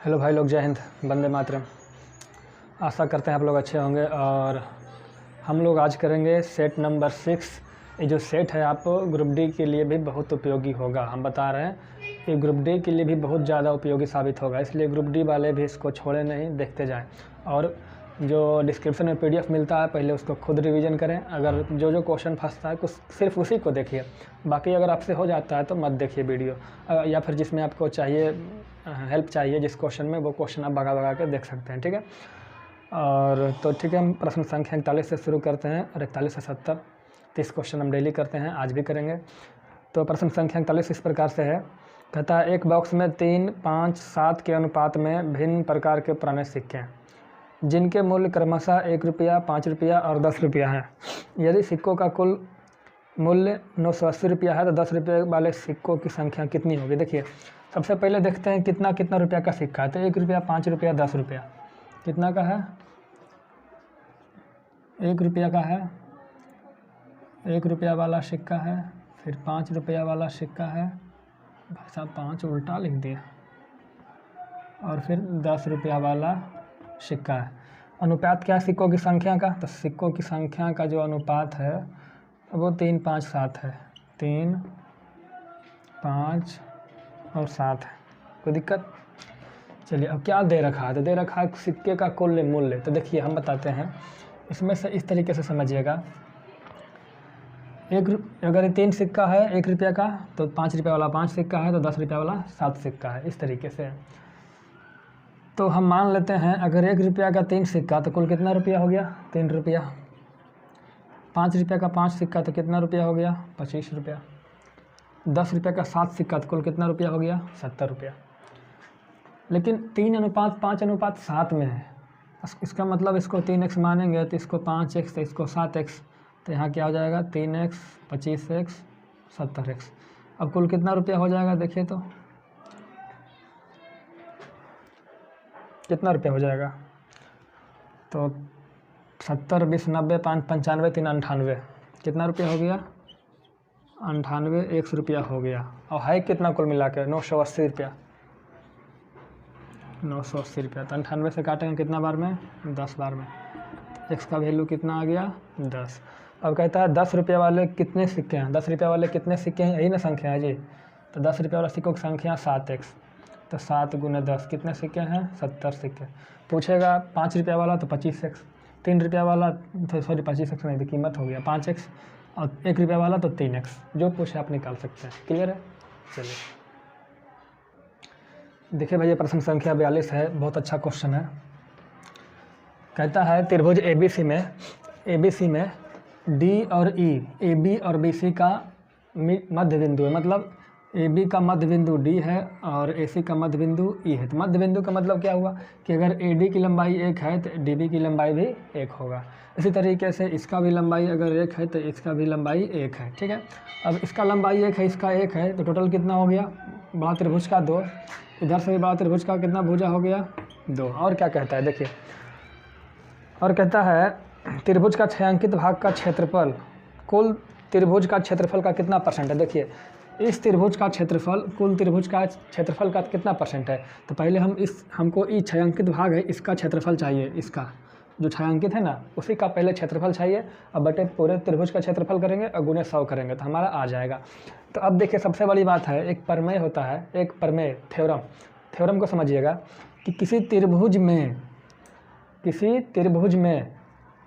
Hello भाई लोग, जय हिंद, वंदे मातरम। आशा करते हैं आप लोग अच्छे होंगे। और हम लोग आज करेंगे सेट नंबर 6। ये जो सेट है आप ग्रुप डी के लिए भी बहुत उपयोगी होगा। हम बता रहे हैं कि ग्रुप डी के लिए भी बहुत ज़्यादा उपयोगी साबित होगा, इसलिए ग्रुप डी वाले भी इसको छोड़े नहीं, देखते जाएं। और जो डिस्क्रिप्शन में पीडीएफ मिलता है पहले उसको खुद रिवीजन करें। अगर जो क्वेश्चन फंसता है कुछ सिर्फ उसी को देखिए, बाकी अगर आपसे हो जाता है तो मत देखिए वीडियो। या फिर जिसमें आपको चाहिए हेल्प चाहिए जिस क्वेश्चन में, वो क्वेश्चन आप भगा के देख सकते हैं, ठीक है। और तो ठीक है, हम प्रश्न संख्या 41 से शुरू करते हैं और 41 से 70 30 क्वेश्चन हम डेली करते हैं, आज भी करेंगे। तो प्रश्न संख्या 41 इस प्रकार से है। कहता है एक बॉक्स में 3, 5, 7 के अनुपात में भिन्न प्रकार के पुराने सिक्के हैं जिनके मूल्य क्रमशः 1 रुपया, 5 रुपया और 10 रुपया है। यदि सिक्कों का कुल मूल्य 980 रुपया है तो 10 रुपये वाले सिक्कों की संख्या कितनी होगी। देखिए, सबसे पहले देखते हैं कितना कितना रुपया का सिक्का है। तो 1 रुपया, 5 रुपया, 10 रुपया, कितना का है? 1 रुपया का है, 1 रुपया वाला सिक्का है। फिर 5 रुपया वाला सिक्का है, भाई साहब 5 उल्टा लिख दिया। और फिर 10 रुपया वाला सिक्का है। अनुपात क्या है सिक्कों की संख्या का? तो सिक्कों की संख्या का जो अनुपात है वो 3, 5, 7 है। 3, 5 और 7 है। कोई दिक्कत? चलिए, अब क्या दे रखा है? तो दे रखा है सिक्के का कुल मूल्य। तो देखिए हम बताते हैं, इसमें से इस तरीके से समझिएगा। अगर ये 3 सिक्का है 1 रुपया का, तो 5 रुपया वाला 5 सिक्का है, तो 10 रुपया वाला 7 सिक्का है, इस तरीके से। तो हम मान लेते हैं अगर 1 रुपया का 3 सिक्का तो कुल कितना रुपया हो गया? 3 रुपया। 5 रुपया का 5 सिक्का तो कितना रुपया हो गया? 25 रुपया। 10 रुपये का 7 सिक्का तो कुल कितना रुपया हो गया? 70 रुपया। लेकिन 3:5:7 में है। इसका मतलब इसको 3x मानेंगे तो इसको 5x, तो इसको 7x, तो यहाँ क्या हो जाएगा? 3x, 25x, 70x। अब कुल कितना रुपया हो जाएगा? देखिए तो कितना रुपया हो जाएगा? तो 70, 20, 90, 5, 95, 3, 98, कितना रुपया हो गया? 98, 100 रुपया हो गया। और है कितना कुल मिला के? 980 रुपया। 980 रुपया। तो 98 से काटेंगे कितना बार में? 10 बार में। x का वैल्यू कितना आ गया? 10। अब कहता है 10 रुपये वाले कितने सिक्के हैं? 10 रुपये वाले कितने सिक्के हैं? यही ना संख्या है जी। तो 10 रुपये वाला सिक्कों की संख्या 7x। तो 7 × 10 कितने सिक्के हैं? 70 सिक्के। पूछेगा 5 रुपया वाला तो 25x, 3 रुपया वाला तो 25x नहीं, तो कीमत हो गया 5x, और 1 रुपया वाला तो 3x। जो पूछे आप निकाल सकते हैं। क्लियर है? चलिए देखिए भैया, प्रश्न संख्या 42 है, बहुत अच्छा क्वेश्चन है। कहता है त्रिभुज ABC में D और E, AB और BC का मध्य बिंदु है। मतलब AB का मध्य बिंदु D है और AC का मध्य बिंदु E है। तो मध्य बिंदु का मतलब क्या हुआ कि अगर AD की लंबाई 1 है तो DB की लंबाई भी 1 होगा। इसी तरीके से इसका भी लंबाई अगर 1 है तो इसका भी लंबाई 1 है, ठीक है। अब इसका लंबाई 1 है, इसका 1 है, तो टोटल कितना हो गया? बड़ा त्रिभुज का 2, इधर से भी बड़ा त्रिभुज का कितना भुजा हो गया? 2। और क्या कहता है देखिए, और कहता है त्रिभुज का छायांकित भाग का क्षेत्रफल कुल त्रिभुज का क्षेत्रफल का कितना % है। देखिए, इस त्रिभुज का क्षेत्रफल कुल त्रिभुज का क्षेत्रफल का कितना % है। तो पहले हमको ये छायांकित भाग है, इसका क्षेत्रफल चाहिए। इसका जो छायांकित है ना, उसी का पहले क्षेत्रफल चाहिए। अब बटे पूरे त्रिभुज का क्षेत्रफल करेंगे और गुणे 100 करेंगे तो हमारा आ जाएगा। तो अब देखिए, सबसे बड़ी बात है, एक प्रमेय होता है, एक प्रमेय थ्योरम को समझिएगा कि किसी त्रिभुज में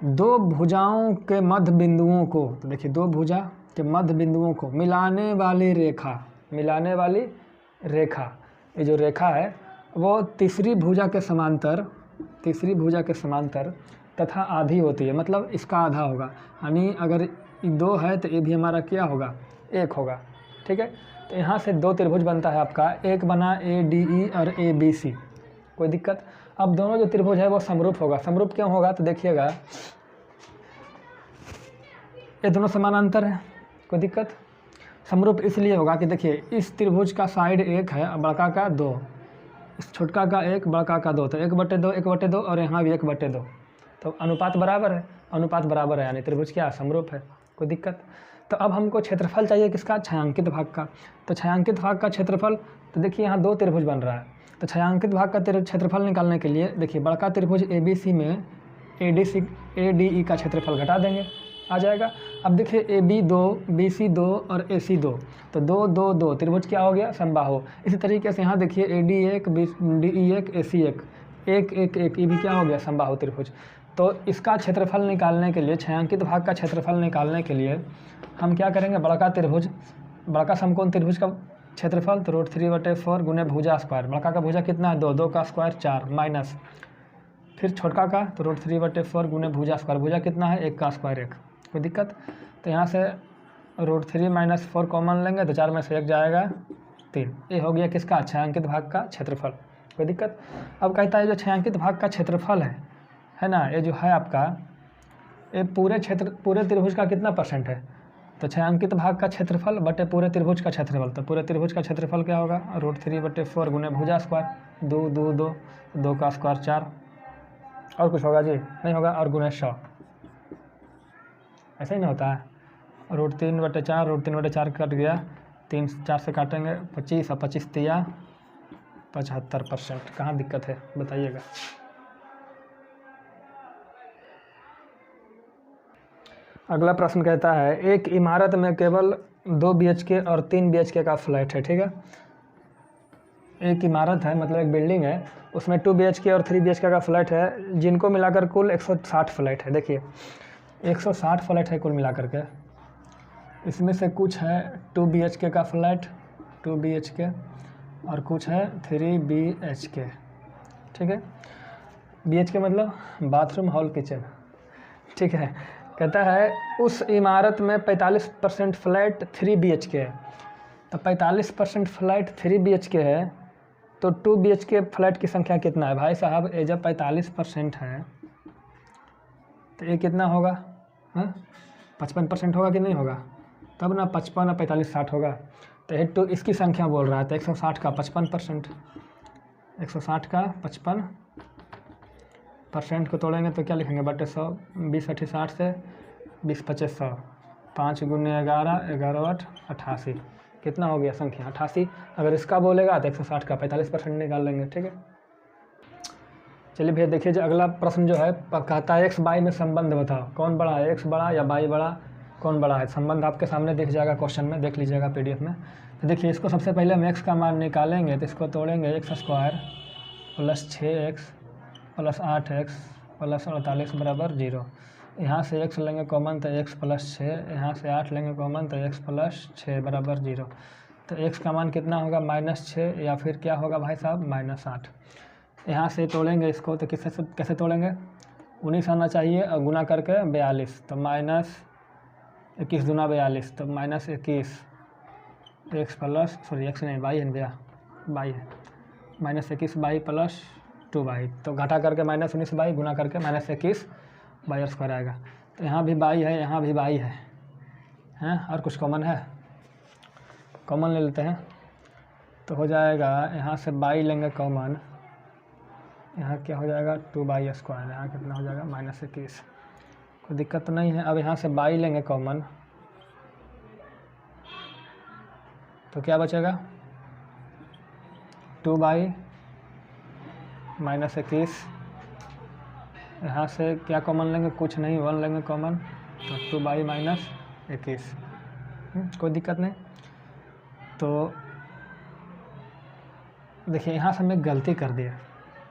2 भुजाओं के मध्य बिंदुओं को, तो देखिए 2 भुजा के मध्य बिंदुओं को मिलाने वाली रेखा, ये जो रेखा है वो तीसरी भुजा के समांतर तथा आधी होती है। मतलब इसका आधा होगा, यानी अगर 2 है तो ये भी हमारा क्या होगा? 1 होगा, ठीक है। तो यहाँ से 2 त्रिभुज बनता है आपका, एक बना ADE और ABC। कोई दिक्कत? अब दोनों जो त्रिभुज है वो समरूप होगा। समरूप क्यों होगा? तो देखिएगा, ये दोनों समानांतर है। कोई दिक्कत? समरूप इसलिए होगा कि देखिए, इस त्रिभुज का साइड 1 है और बड़का का 2, इस छोटका का 1, बड़का का 2, तो 1/2, 1/2 और यहाँ भी 1/2। तो अनुपात बराबर है, यानी त्रिभुज क्या? समरूप है। कोई दिक्कत? तो अब हमको क्षेत्रफल चाहिए किसका? छायांकित भाग का। तो छायांकित भाग का क्षेत्रफल, तो देखिए यहाँ 2 त्रिभुज बन रहा है, तो छायांकित भाग का क्षेत्रफल निकालने के लिए देखिए बड़का त्रिभुज ABC में ADE का क्षेत्रफल घटा देंगे, आ जाएगा। अब देखिए AB 2, BC 2 और AC 2, तो 2 2 2 त्रिभुज क्या हो गया, समबाहु। इसी तरीके से यहाँ देखिए AD 1, DE 1, AC 1, 1 1 1, ये भी क्या हो गया, समबाहु त्रिभुज। तो इसका क्षेत्रफल निकालने के लिए, छायांकित भाग का क्षेत्रफल निकालने के लिए हम क्या करेंगे, बड़का समकोण त्रिभुज का क्षेत्रफल तो √3/4 गुने भुजा स्क्वायर। बड़का का भुजा कितना है, 2, 2 का स्क्वायर 4, माइनस फिर छोटका का तो √3/4 गुने भुजा स्क्वायर। भुजा कितना है, 1 का स्क्वायर 1। कोई दिक्कत, तो यहाँ से √3 - 4 कॉमन लेंगे तो 4 में से 1 जाएगा 3। ये हो गया किसका, छायांकित भाग का क्षेत्रफल। कोई दिक्कत। अब कहता है जो छायांकित भाग का क्षेत्रफल है ना, ये जो है आपका, ये पूरे त्रिभुज का कितना % है, तो छायांकित भाग का क्षेत्रफल बटे पूरे त्रिभुज का क्षेत्रफल। तो पूरे त्रिभुज का क्षेत्रफल क्या होगा, √3/4 गुने भुजा स्क्वायर, 2 2 2, 2 का स्क्वायर 4, और कुछ होगा जी, नहीं होगा, और गुने 100। ऐसा ही नहीं होता है, √3/4 कट गया, 3 4 से काटेंगे 25, और 25 तिया 75%। कहाँ दिक्कत है बताइएगा। अगला प्रश्न कहता है एक इमारत में केवल 2 BHK और 3 BHK का फ्लैट है, ठीक है। एक इमारत है, मतलब एक बिल्डिंग है, उसमें 2 BHK और 3 BHK का फ्लैट है, जिनको मिलाकर कुल 160 फ्लैट है। देखिए 160 फ्लैट है कुल मिलाकर के, इसमें से कुछ है 2 BHK का फ्लैट, 2 BHK, और कुछ है 3 BHK, ठीक है। BHK मतलब बाथरूम हॉल किचन, ठीक है। कहता है उस इमारत में 45% फ्लैट 3 BHK है। तो 45% फ्लैट 3 BHK है, तो 2 BHK फ्लैट की संख्या कितना है भाई साहब। ये जब 45% है तो ये कितना होगा, 55% होगा कि नहीं होगा, तब ना 55 और 45 60 होगा। तो ये तो इसकी संख्या बोल रहा है, तो 160 का 55%, 160 का 55% को तोड़ेंगे तो क्या लिखेंगे, बटे 100, 20 80 60 से 20 25 100, 5 गुने 11, 11 8 88, कितना हो गया संख्या 88। अगर इसका बोलेगा तो 160 का 45% निकाल लेंगे, ठीक है। चलिए भैया देखिए जो अगला प्रश्न जो है कहता है x y में संबंध बताओ, कौन बड़ा है, x बड़ा या y बड़ा, कौन बड़ा है। संबंध आपके सामने दिख जाएगा क्वेश्चन में, देख लीजिएगा PDF में। तो देखिए इसको सबसे पहले हम x का मान निकालेंगे, तो इसको तोड़ेंगे, x² + 6x + 8x + 48 बराबर 0। यहाँ से x लेंगे कॉमन तो x + 6, यहाँ से 8 लेंगे कॉमन तो x + 6 बराबर 0। तो x का मान कितना होगा, -6, या फिर क्या होगा भाई साहब, -8। यहाँ से तोड़ेंगे इसको तो कैसे तोड़ेंगे, 19 आना चाहिए और गुना करके 42, तो -21 दूना 42, तो -21 x प्लस x नहीं y है भैया, y है, -21 y + 2y, तो घटा करके -19 y गुना करके -21 y² आएगा। तो यहाँ भी y है, यहाँ भी y है, हैं, और कुछ कॉमन है, कॉमन ले लेते हैं तो हो जाएगा, यहाँ से y लेंगे कॉमन, यहाँ क्या हो जाएगा 2y², यहाँ कितना हो जाएगा -21, कोई दिक्कत तो नहीं है। अब यहाँ से y लेंगे कॉमन तो क्या बचेगा, 2y -21, यहाँ से क्या कॉमन लेंगे, कुछ नहीं, 1 लेंगे कॉमन, तो 2y - 21, कोई दिक्कत नहीं। तो देखिए यहाँ से हमने गलती कर दी है,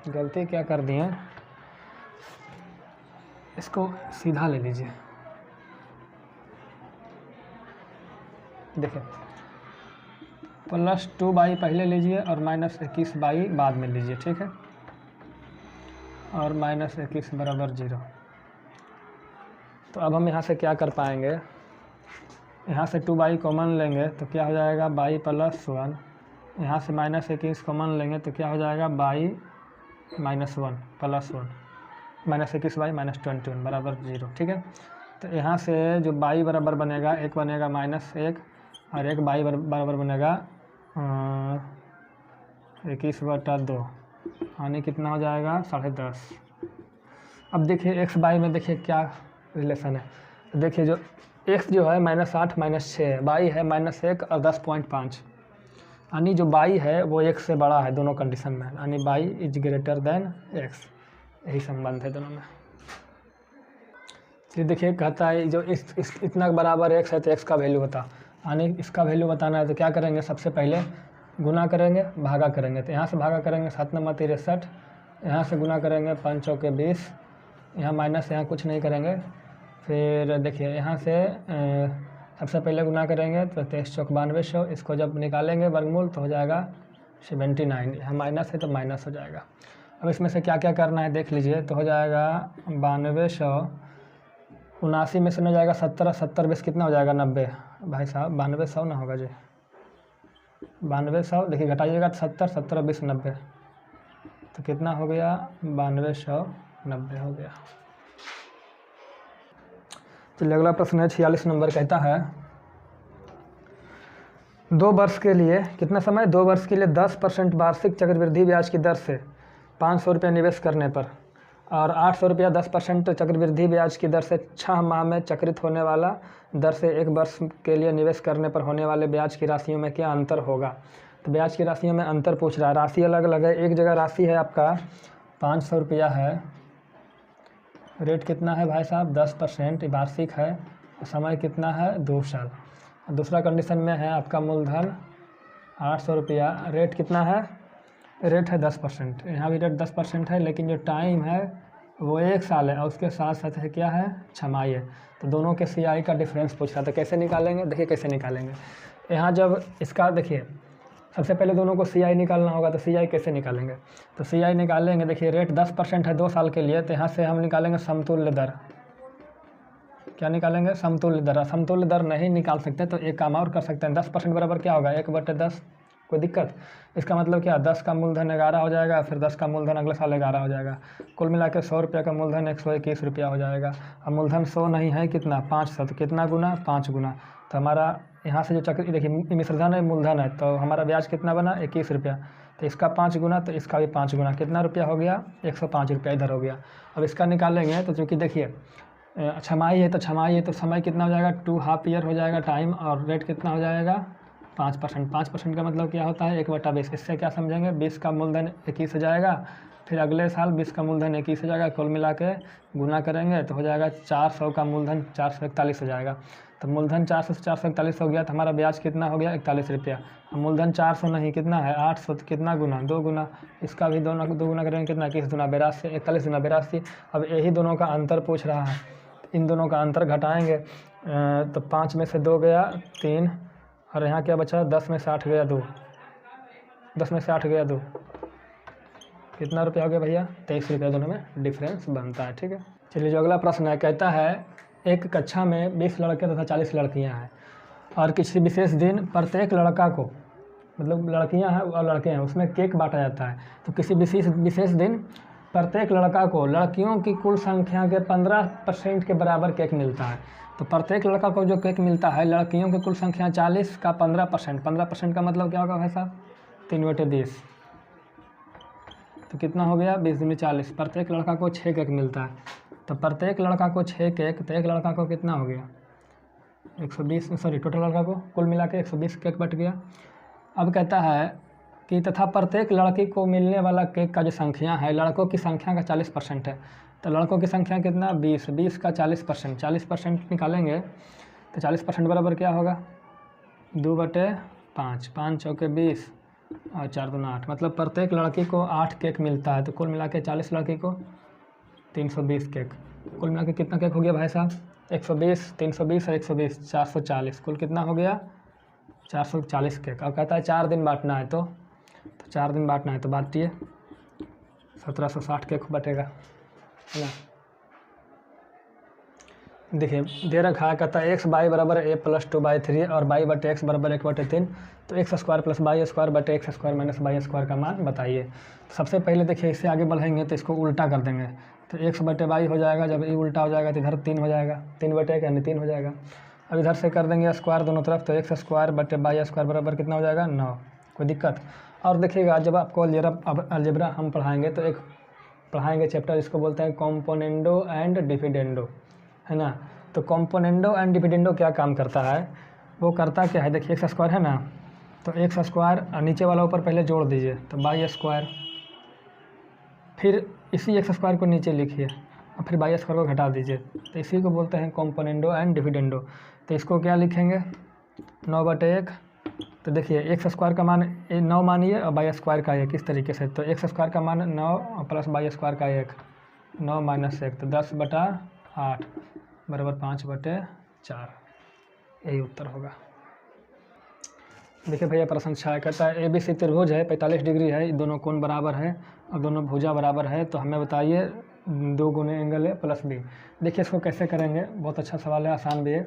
गलती क्या कर दी है, इसको सीधा ले लीजिए। देखिए +2y पहले लीजिए और -21y बाद में लीजिए, ठीक है, और -21 बराबर 0। तो अब हम यहाँ से क्या कर पाएंगे, यहाँ से 2y कॉमन लेंगे तो क्या हो जाएगा y + 1, यहाँ से -21 कॉमन लेंगे तो क्या हो जाएगा y - 1 + 1, -21y - 21 बराबर 0, ठीक है। तो यहाँ से जो y बराबर बनेगा, एक बनेगा -1 और एक y बराबर बनेगा 21/2, यानी कितना हो जाएगा 10.5। अब देखिए x y में देखिए क्या रिलेशन है, तो देखिए जो x जो है -8 - 6 है, y है -1 और 10.5, यानी जो बाई है वो x से बड़ा है दोनों कंडीशन में, यानी by is greater than x, यही संबंध है दोनों में। चलिए देखिए, कहता है जो इस इतना बराबर x है तो x का वैल्यू बता, यानी इसका वैल्यू बताना है तो क्या करेंगे, सबसे पहले गुना करेंगे भागा करेंगे। तो यहाँ से भागा करेंगे 7 नंबर 63, यहाँ से गुना करेंगे 5 चौके 20, यहाँ माइनस, यहाँ कुछ नहीं करेंगे। फिर देखिए यहाँ से सबसे पहले गुना करेंगे तो 23 चौक 9200, इसको जब निकालेंगे वर्गमूल तो हो जाएगा 79, यहाँ माइनस है तो माइनस हो जाएगा। अब इसमें से क्या क्या करना है देख लीजिए, तो हो जाएगा 9200, 79 में से हो जाएगा 70, 70 20 कितना हो जाएगा 90, भाई साहब 9200 ना होगा जी, 9200 देखिए घटाइएगा तो 70, 70 20 90, तो कितना हो गया 9290 हो गया। चलिए अगला प्रश्न है 46 नंबर, कहता है 2 वर्ष के लिए कितना समय, 2 वर्ष के लिए 10% वार्षिक चक्रवृद्धि ब्याज की दर से 500 रुपये निवेश करने पर और 800 रुपया 10% चक्रवृद्धि ब्याज की दर से 6 माह में चक्रित होने वाला दर से 1 वर्ष के लिए निवेश करने पर होने वाले ब्याज की राशियों में क्या अंतर होगा। तो ब्याज की राशियों में अंतर पूछ रहा है, राशि अलग अलग है। एक जगह राशि है आपका 500 रुपया है, रेट कितना है भाई साहब 10%, वार्षिक है, समय कितना है 2 साल। दूसरा कंडीशन में है आपका मूलधन 800 रुपया, रेट कितना है, रेट है 10%, यहाँ भी रेट 10% है, लेकिन जो टाइम है वो 1 साल है और उसके साथ साथ है क्या है छमाही है। तो दोनों के CI का डिफरेंस पूछ रहा था, कैसे निकालेंगे, देखिए कैसे निकालेंगे। यहाँ जब इसका देखिए सबसे पहले दोनों को CI निकालना होगा, तो CI कैसे निकालेंगे, तो CI निकालेंगे, देखिए रेट 10% है 2 साल के लिए, तो यहाँ से हम निकालेंगे समतुल्य दर। क्या निकालेंगे, समतुल्य दर। समतुल्य दर नहीं निकाल सकते तो एक काम और कर सकते हैं, 10% बराबर क्या होगा 1/10, कोई दिक्कत। इसका मतलब क्या 10 का मूलधन 11 हो जाएगा, फिर 10 का मूलधन अगले साल 11 हो जाएगा, कुल मिला के 100 रुपये का मूलधन 121 रुपया हो जाएगा। अब मूलधन 100 नहीं है कितना 500, तो कितना गुना 5 गुना, तो हमारा यहाँ से जो चक्र देखिए मिश्रधन है मूलधन है, तो हमारा ब्याज कितना बना 21 रुपया, तो इसका 5 गुना तो इसका भी 5 गुना, कितना रुपया हो गया 105 रुपया इधर हो गया। अब इसका निकालेंगे तो चूँकि देखिए छमाही है तो छमाही है तो समय कितना हो जाएगा 2 हाफ ईयर हो जाएगा टाइम, और रेट कितना हो जाएगा 5%। 5% का मतलब क्या होता है 1/20। इससे क्या समझेंगे 20 का मूलधन 21 हो जाएगा, फिर अगले साल 20 का मूलधन 21 हो जाएगा, कुल मिला के गुना करेंगे तो हो जाएगा 400 का मूलधन 441 हो जाएगा। तो मूलधन 400 से 441 हो गया, तो हमारा ब्याज कितना हो गया 41 रुपया। अब मूलधन 400 नहीं कितना है 800, तो कितना गुना 2 गुना, इसका भी 2 गुना करेंगे कितना 21 दूना 82, 41 दूना 82। अब यही दोनों का अंतर पूछ रहा है, इन दोनों का अंतर घटाएंगे तो 5 में से 2 गया 3, और यहाँ क्या बचा 10 में से 8 गया 2, 10 में से 8 गया 2, कितना रुपया हो गया भैया 23 रुपया, दोनों में डिफरेंस बनता है। ठीक है, चलिए जो अगला प्रश्न है कहता है एक कक्षा में 20 लड़के तथा 40 लड़कियां हैं और किसी विशेष दिन प्रत्येक लड़का को, मतलब लड़कियां हैं और लड़के हैं, उसमें केक बांटा जाता है। तो किसी विशेष दिन प्रत्येक लड़का को लड़कियों की कुल संख्या के 15% के बराबर केक मिलता है। तो प्रत्येक लड़का को जो केक मिलता है लड़कियों की कुल संख्या 40 का 15%, 15% का मतलब क्या होगा भाई साहब 3/20, तो कितना हो गया 20 दूनी 40। प्रत्येक लड़का को 6 केक मिलता है, तो प्रत्येक लड़का को 6 केक, तो एक लड़का को कितना हो गया 120, सॉरी टोटल लड़का को कुल मिला के 120 केक बट गया। अब कहता है कि तथा प्रत्येक लड़की को मिलने वाला केक का जो संख्या है लड़कों की संख्या का 40% है। तो लड़कों की संख्या कितना 20, 20 का 40%, 40% निकालेंगे तो 40% बराबर क्या होगा 2/5, 5 चौके 20 और 4 दूना 8, मतलब प्रत्येक लड़की को 8 केक मिलता है। तो कुल मिला के 40 लड़की को 320 केक, कुल मिला के कितना केक हो गया भाई साहब 120, 320 और 120 440, कुल कितना हो गया 440 केक। अब कहता है 4 दिन बांटना है, तो 4 दिन बांटना है तो बांटिए 1760 केक बटेगा, है ना। देखिए दे रखा है, कहता है x/y बराबर a + 2/3 और y/x बराबर 1/3, तो x² + y² बटे x² - y² का मान बताइए। तो सबसे पहले देखिए इससे आगे बढ़ेंगे तो इसको उल्टा कर देंगे, तो x/y हो जाएगा, जब ये उल्टा हो जाएगा तो इधर 3 हो जाएगा, 3/1 यानी 3 हो जाएगा। अब इधर से कर देंगे स्क्वायर दोनों तरफ, तो x² बटे y² बराबर कितना हो जाएगा 9, कोई दिक्कत। और देखिएगा जब आपको अलजेब्रा हम पढ़ाएंगे तो एक पढ़ाएंगे चैप्टर, इसको बोलते हैं कॉम्पोनेंडो एंड डिविडेंडो, है ना। तो कॉम्पोनेंडो एंड डिविडेंडो क्या काम करता है, वो करता क्या है देखिए x² है ना, तो एक्स स्क्वायर और नीचे वाला ऊपर पहले जोड़ दीजिए तो वाई स्क्वायर, फिर इसी एक्स स्क्वायर को नीचे लिखिए और फिर वाई स्क्वायर को घटा दीजिए, तो इसी को बोलते हैं कॉम्पोनेंडो एंड डिविडेंडो। तो इसको क्या लिखेंगे 9/1। तो देखिए एक्स स्क्वायर का मान 9 मानिए और वाई स्क्वायर का 1, इस तरीके से। तो एक्स स्क्वायर का मान 9 प्लस वाई स्क्वायर का 1, 9 - 1 तो 10/8 बराबर 5/4, यही उत्तर होगा। देखिए भैया प्रश्न 6 कहता है ए बी सी त्रिभुज है, 45 डिग्री है, दोनों कोण बराबर है और दोनों भुजा बराबर है, तो हमें बताइए 2 गुने एंगल ए प्लस बी। देखिए इसको कैसे करेंगे, बहुत अच्छा सवाल है, आसान भी है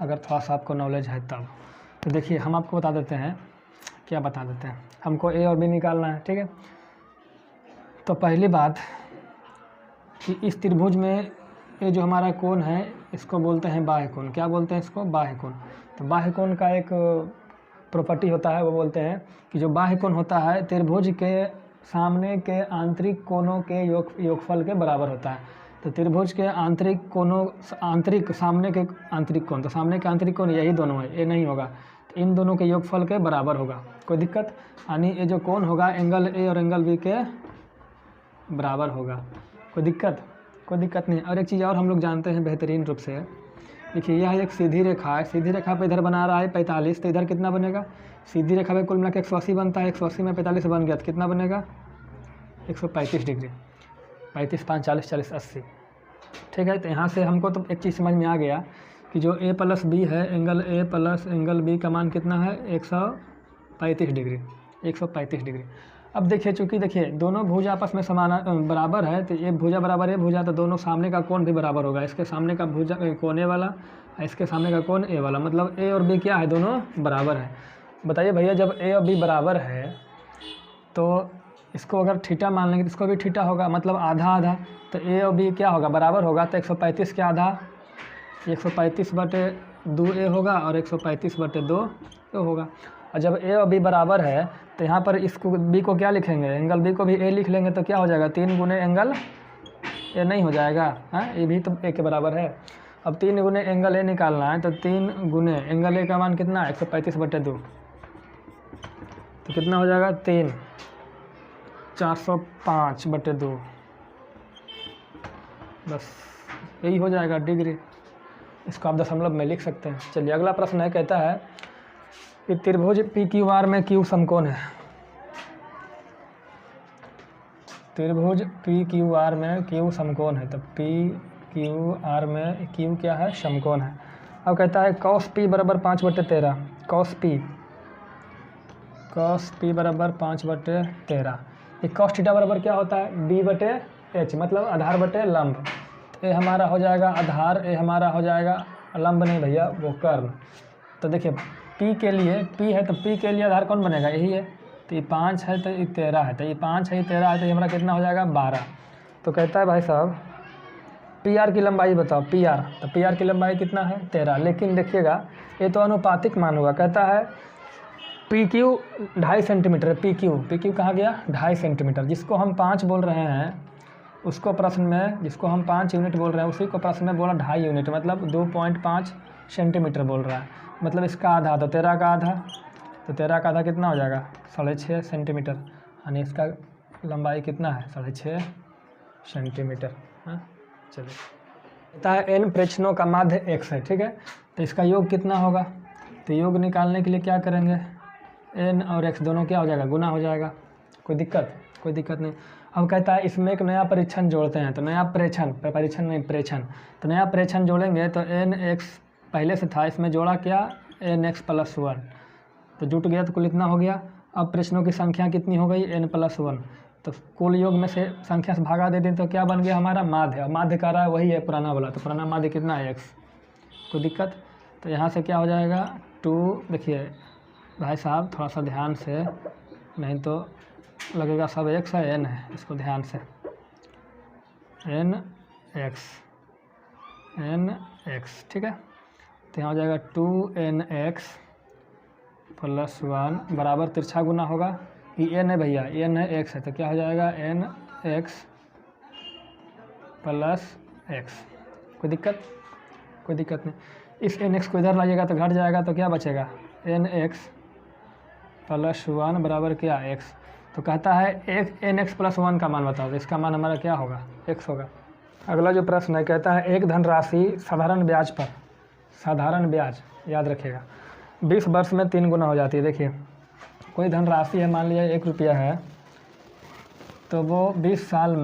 अगर थोड़ा सा आपको नॉलेज है तब। तो देखिए हम आपको बता देते हैं, क्या बता देते हैं, हमको ए और बी निकालना है, ठीक है। तो पहली बात कि इस त्रिभुज में ये जो हमारा कोण है इसको बोलते हैं बाह्य कोण। क्या बोलते हैं इसको? बाह्य कोण। तो बाह्य कोण का एक प्रॉपर्टी होता है, वो बोलते हैं कि जो बाह्य कोण होता है त्रिभुज के सामने के आंतरिक कोणों के योगफल के बराबर होता है। तो त्रिभुज के आंतरिक कोणों, आंतरिक सामने के आंतरिक कोण, तो सामने के आंतरिक कोण यही दोनों है, ये नहीं होगा, तो इन दोनों के योगफल के बराबर होगा। कोई दिक्कत? यानी ये जो कोण होगा एंगल ए और एंगल बी के बराबर होगा। कोई दिक्कत? कोई दिक्कत नहीं। और एक चीज़ और हम लोग जानते हैं बेहतरीन रूप से, देखिए यह एक सीधी रेखा है, सीधी रेखा पे इधर बना रहा है 45, तो इधर कितना बनेगा? सीधी रेखा पे कुल मिला के 180 बनता है, 180 में 45 बन गया तो कितना बनेगा? 135 डिग्री। 35 5 40 40 80, ठीक है। तो यहाँ से हमको तो एक चीज़ समझ में आ गया कि जो ए प्लस बी है, angle A plus angle B का मान कितना है? 135 डिग्री, 135 डिग्री। अब देखिए चूँकि देखिए दोनों भुजा आपस में समान बराबर है, तो ये भुजा बराबर है भुजा, तो दोनों सामने का कोण भी बराबर होगा। इसके सामने का भुजा कोण ए वाला, इसके सामने का कोण ए वाला, मतलब ए और बी क्या है? दोनों बराबर है। बताइए भैया जब ए और बी बराबर है तो इसको अगर थीटा मान लेंगे तो इसको भी थीटा होगा, मतलब आधा आधा। तो ए और बी क्या होगा? बराबर होगा, तो 135 के आधा 135/2 ए होगा और 135/2 ए होगा। और जब ए और बी बराबर है तो यहाँ पर इसको बी को क्या लिखेंगे? एंगल बी को भी ए लिख लेंगे, तो क्या हो जाएगा? 3 गुने एंगल ए नहीं हो जाएगा? हाँ, ये भी तो ए के बराबर है। अब 3 गुने एंगल ए निकालना है, तो 3 गुने एंगल ए का मान कितना है? 135/2, तो कितना हो जाएगा? 3 405/2, बस यही हो जाएगा डिग्री। इसको आप दशमलव में लिख सकते हैं। चलिए अगला प्रश्न है, कहता है कि त्रिभुज पी क्यू आर में क्यू समकोण है। त्रिभुज पी क्यू आर में क्यू समकोण है, तो पी क्यू आर में क्यू क्या है? समकोण है। अब कहता है कॉस पी बराबर 5/13, कॉस पी बराबर 5/13। ये कॉस थीटा बराबर क्या होता है? d/h, मतलब आधार बटे लंब। तो ये हमारा हो जाएगा आधार, ये हमारा हो जाएगा लंब नहीं भैया, वो कर्ण। तो देखिए p के लिए, p है तो p के लिए आधार कौन बनेगा? यही है। तो ये 5 है तो ये 13 है, तो ये 5 है, ये 13 है, तो ये हमारा कितना हो जाएगा? 12। तो कहता है भाई साहब पी आर की लंबाई बताओ, पी आर। तो पी आर की लंबाई कितना है? 13। लेकिन देखिएगा ये तो अनुपातिक मान होगा। कहता है पी क्यू 2.5 सेंटीमीटर है, पी क्यू कहाँ गया? 2.5 सेंटीमीटर। जिसको हम 5 बोल रहे हैं उसको प्रश्न में, जिसको हम 5 यूनिट बोल रहे हैं उसी को प्रश्न में बोला 2.5 यूनिट, मतलब 2.5 सेंटीमीटर बोल रहा है। मतलब इसका आधा, तो 13 का आधा, तो 13 का आधा कितना हो जाएगा? 6.5 सेंटीमीटर। यानी इसका लंबाई कितना है? 6.5 सेंटीमीटर। हाँ चलिए, कहता है एन प्रेक्षणों का माध्य x है, ठीक है। तो इसका योग कितना होगा? तो योग निकालने के लिए क्या करेंगे? n और x दोनों क्या हो जाएगा? गुना हो जाएगा। कोई दिक्कत? कोई दिक्कत नहीं। अब कहता है इसमें एक नया परीक्षण जोड़ते हैं, तो नया प्रेक्षण, परीक्षण नहीं प्रेक्षण, तो नया प्रेक्षण जोड़ेंगे तो nx पहले से था, इसमें जोड़ा क्या? nx+1, तो जुट गया, तो कुल इतना हो गया। अब प्रश्नों की संख्या कितनी हो गई? n+1, तो कुल योग में से संख्या से भागा दे दें तो क्या बन गया हमारा? माध्य। और माध्य का रहा है वही है पुराना वाला, तो पुराना माध्य कितना है? x। कोई दिक्कत? तो यहाँ से क्या हो जाएगा? 2। देखिए भाई साहब थोड़ा सा ध्यान से, नहीं तो लगेगा सब x है, n है, इसको ध्यान से, nx, ठीक है। तो यहाँ हो जाएगा 2nx+1 बराबर तिरछा गुना होगा, ये n है भैया, ये n है, x है, तो क्या हो जाएगा? nx+x। कोई दिक्कत? कोई दिक्कत नहीं। इस nx को इधर लाइएगा तो घट जाएगा, तो क्या बचेगा? nx प्लस 1 बराबर क्या, x। तो कहता है एक nx प्लस 1 का मान बताओ, तो इसका मान हमारा क्या होगा, x होगा। अगला जो प्रश्न है कहता है एक धनराशि साधारण ब्याज पर, साधारण ब्याज याद रखिएगा, 20 वर्ष में 3 गुना हो जाती है। देखिए कोई धनराशि है, मान लिया 1 रुपया है, तो वो 20 साल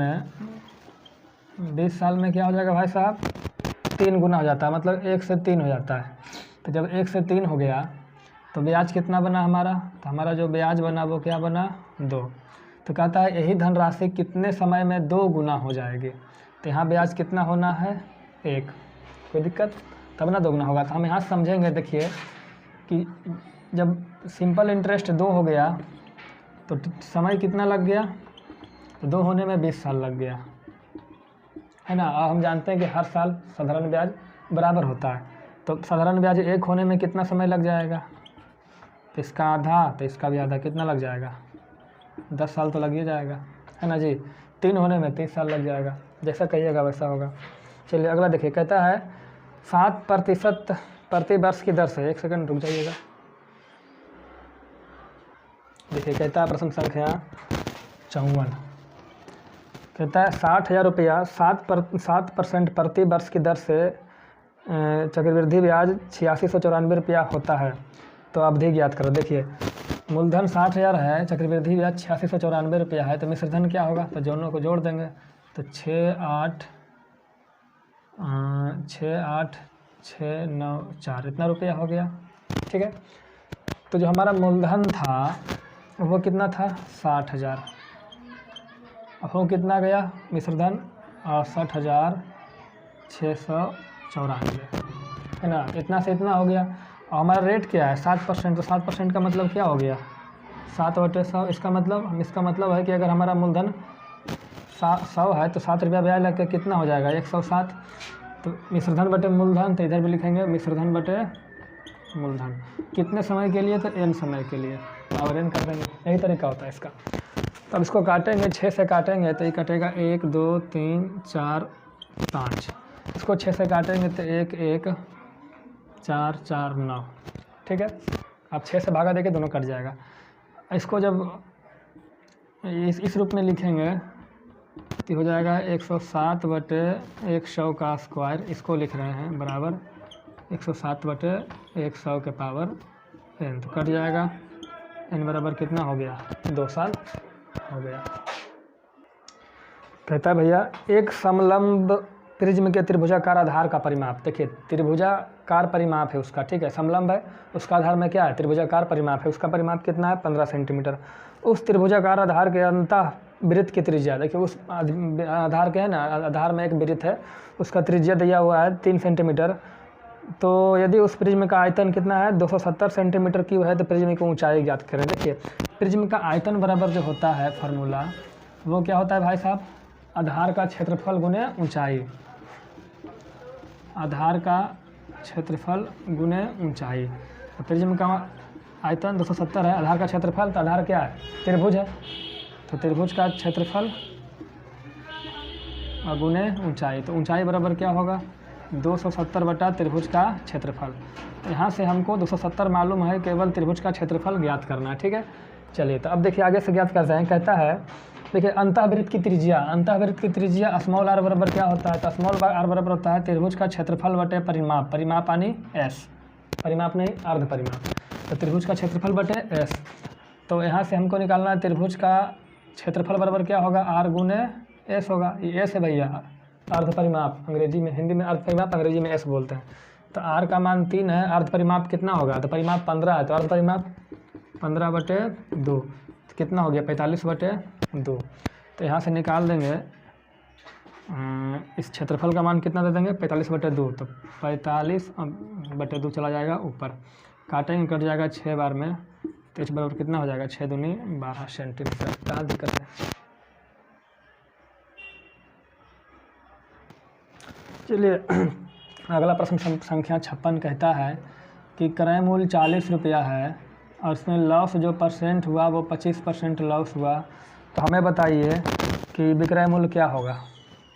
में क्या हो जाएगा भाई साहब, 3 गुना हो जाता है, मतलब 1 से 3 हो जाता है। तो जब 1 से 3 हो गया तो ब्याज कितना बना हमारा, तो हमारा जो ब्याज बना वो क्या बना, 2। तो कहता है यही धनराशि कितने समय में 2 गुना हो जाएगी। तो यहाँ ब्याज कितना होना है, 1। कोई दिक्कत, तब ना 2 गुना होगा। तो हम यहाँ समझेंगे, देखिए कि जब सिंपल इंटरेस्ट 2 हो गया तो समय कितना लग गया, तो 2 होने में 20 साल लग गया, है ना। और हम जानते हैं कि हर साल साधारण ब्याज बराबर होता है, तो साधारण ब्याज 1 होने में कितना समय लग जाएगा, तो इसका आधा, तो इसका भी आधा, कितना लग जाएगा, 10 साल तो लग ही जाएगा, है ना जी। 3 होने में 30 साल लग जाएगा, जैसा कहिएगा वैसा होगा। चलिए अगला देखिए, कहता है 7% प्रति वर्ष की दर से, 1 सेकंड रुक जाइएगा। देखिए कहता है प्रश्न संख्या 54, कहता है 60,000 रुपया 7% प्रति वर्ष की दर से चक्रवृद्धि ब्याज 8694 रुपया होता है, तो अवधि ज्ञात करो। देखिए मूलधन 60,000 है, चक्रवृद्धि ब्याज 8694 रुपया है, तो मिश्रधन क्या होगा, तो दोनों को जोड़ देंगे, तो 6,8,6,9,4 इतना रुपया हो गया, ठीक है। तो जो हमारा मूलधन था वो कितना था, 60,000, हो कितना गया मिश्रधन, 68,694, है ना। इतना से इतना हो गया। और हमारा रेट क्या है, 7%, तो 7% का मतलब क्या हो गया, 7/100। इसका मतलब है कि अगर हमारा मूलधन 100 है तो 7 रुपया ब्याज लग के कितना हो जाएगा, 107। तो मिश्रधन बटे मूलधन, तो इधर भी लिखेंगे मिश्रधन बटे मूलधन, कितने समय के लिए, तो n समय के लिए, और n कर देंगे, यही तरीका होता है इसका। तो अब इसको काटेंगे, 6 से काटेंगे तो ये कटेगा 1 2 3 4 5, इसको 6 से काटेंगे तो 1 1 4 4 9, ठीक है। अब 6 से भागा देके दोनों कट जाएगा। इसको जब इस रूप में लिखेंगे तो हो जाएगा 107/100 का स्क्वायर, इसको लिख रहे हैं बराबर 107/100 के पावर n, तो कट जाएगा, n बराबर कितना हो गया, 2 साल हो गया। कहता है भैया एक समलंब प्रिज्म के त्रिभुजाकार आधार का परिमाप, देखिए त्रिभुजाकार परिमाप है उसका, ठीक है, समलंब है, उसका आधार में क्या है, त्रिभुजाकार परिमाप है, उसका परिमाप कितना है, 15 सेंटीमीटर। उस त्रिभुजाकार आधार के अंतः वृत्त की त्रिज्या, देखिए उस आधार के है ना, आधार में एक वृत्त है, उसका त्रिज्या दिया हुआ है 3 सेंटीमीटर। तो यदि उस प्रिज्म का आयतन कितना है, 270 सेंटीमीटर क्यूब है, तो प्रिज्म की ऊंचाई ज्ञात करें। देखिए प्रिज्म का आयतन बराबर जो होता है फार्मूला, वो क्या होता है भाई साहब, आधार का क्षेत्रफल गुने ऊंचाई, आधार का क्षेत्रफल गुने ऊंचाई। तो प्रिज्म का आयतन 270 है, आधार का क्षेत्रफल, तो आधार क्या है, त्रिभुज है, तो त्रिभुज का क्षेत्रफल और गुने ऊंचाई, तो ऊंचाई बराबर क्या होगा, 270 बटा त्रिभुज का क्षेत्रफल। तो यहाँ से हमको 270 मालूम है, केवल त्रिभुज का क्षेत्रफल ज्ञात करना है, ठीक है। चलिए तो अब देखिए आगे से ज्ञात करते हैं। कहता है देखिए अंतःवृत्त की त्रिज्या, अंतःवृत्त की त्रिज्या स्मॉल r बराबर क्या होता है, तो स्मॉल r बराबर होता है त्रिभुज का क्षेत्रफल बटे परिमाप, परिमाप यानी s, परिमाप नहीं अर्ध परिमाप, तो त्रिभुज का क्षेत्रफल बटे s। तो यहाँ से हमको निकालना है त्रिभुज का क्षेत्रफल बराबर क्या होगा, r गुने s होगा, ये s है भैया, अर्ध परिमाप अंग्रेजी में, हिंदी में अर्ध परिमाप, अंग्रेजी में s बोलते हैं। तो r का मान 3 है, अर्ध परिमाप कितना होगा, तो परिमाप 15 है, तो अर्ध परिमाप 15/2, तो कितना हो गया, 45/2। तो यहाँ से निकाल देंगे इस क्षेत्रफल का मान कितना दे देंगे, 45/2, तो 45/2 चला जाएगा ऊपर, काटेंगे कट जाएगा 6 बार में, तो इस बराबर कितना हो जाएगा, 6 दूनी 12 सेंटीमीटर। क्या दिक्कत है। चलिए अगला प्रश्न संख्या 56 कहता है कि क्रय मूल्य 40 रुपया है और उसमें लॉस जो परसेंट हुआ वो 25% लॉस हुआ, तो हमें बताइए कि विक्रय मूल्य क्या होगा,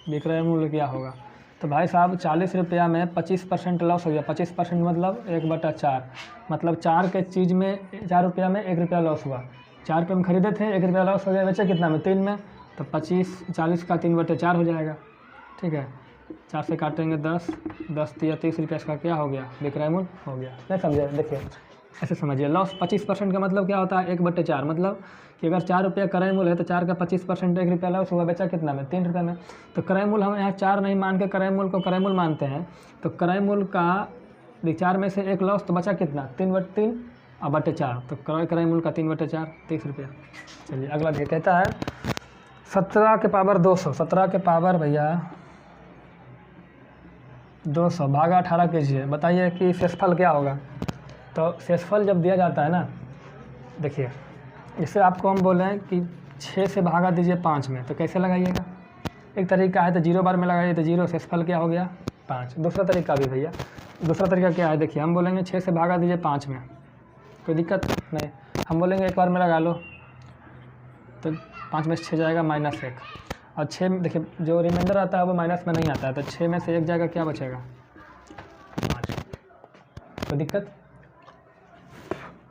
विक्रय मूल्य क्या होगा। तो भाई साहब 40 रुपया में 25% लॉस हो गया। 25% मतलब 1/4, मतलब 4 के चीज़ में 4 रुपया में 1 रुपया लॉस हुआ। 4 रुपये में खरीदे थे, 1 रुपया लॉस हो गया, बेचे कितना में 3 में, तो 40 का 3/4 हो जाएगा। ठीक है, 4 से काटेंगे 10, 10 या 30 रुपया, इसका क्या हो गया, विक्रय मूल्य हो गया। नहीं समझे, देखिए ऐसे समझिए। लॉस 25% का मतलब क्या होता है, 1/4, मतलब कि अगर 4 रुपया क्रय मूल्य है तो 4 का 25% 1 रुपया लॉस हुआ, बेचा कितना में 3 रुपये में। तो क्रय मूल्य हम यहाँ 4 नहीं मान के क्रय मूल्य को क्रय मूल्य मानते हैं, तो क्रय मूल्य का 4 में से 1 लॉस, तो बचा कितना 3/3 और बटे 4, तो क्रय मूल्य का 3/4 30 रुपया। चलिए अगला देखिए, कहता है 17 के पावर 200, 17 के पावर भैया 200 भागा 18 कीजिए, बताइए कि शेषफल क्या होगा। तो शेषफल जब दिया जाता है ना, देखिए इससे आपको हम बोलें कि 6 से भागा दीजिए 5 में, तो कैसे लगाइएगा। एक तरीका है तो 0 बार में लगाइए तो 0, शेषफल क्या हो गया 5। दूसरा तरीका भी भैया, दूसरा तरीका क्या है, देखिए हम बोलेंगे 6 से भागा दीजिए 5 में, कोई दिक्कत नहीं। हम बोलेंगे एक बार में लगा लो, तो 5 में से 6 जाएगा -1, और 6 में देखिए जो रिमाइंडर आता है वो माइनस में नहीं आता है, तो 6 में से 1 जाएगा, क्या बचेगा 5।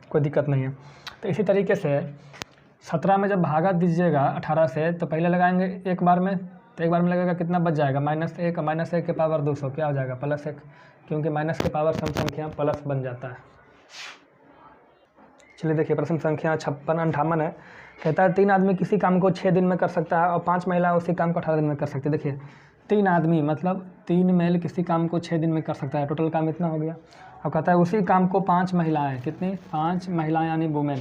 कोई दिक्कत नहीं है। तो इसी तरीके से 17 में जब भागा दीजिएगा 18 से, तो पहले लगाएंगे एक बार में, तो एक बार में लगेगा कितना बच जाएगा -1, और -1 के पावर 200 क्या हो जाएगा +1, क्योंकि माइनस के पावर सम संख्या प्लस बन जाता है। चलिए देखिए प्रश्न संख्या 5658 है, कहता है 3 आदमी किसी काम को 6 दिन में कर सकता है और 5 महिला उसी काम को 18 दिन में कर सकती है। देखिए 3 आदमी मतलब 3 मेल किसी काम को 6 दिन में कर सकता है, टोटल काम इतना हो गया। अब कहता है उसी काम को 5 महिलाएं, कितनी 5 महिलाएं यानी वुमेन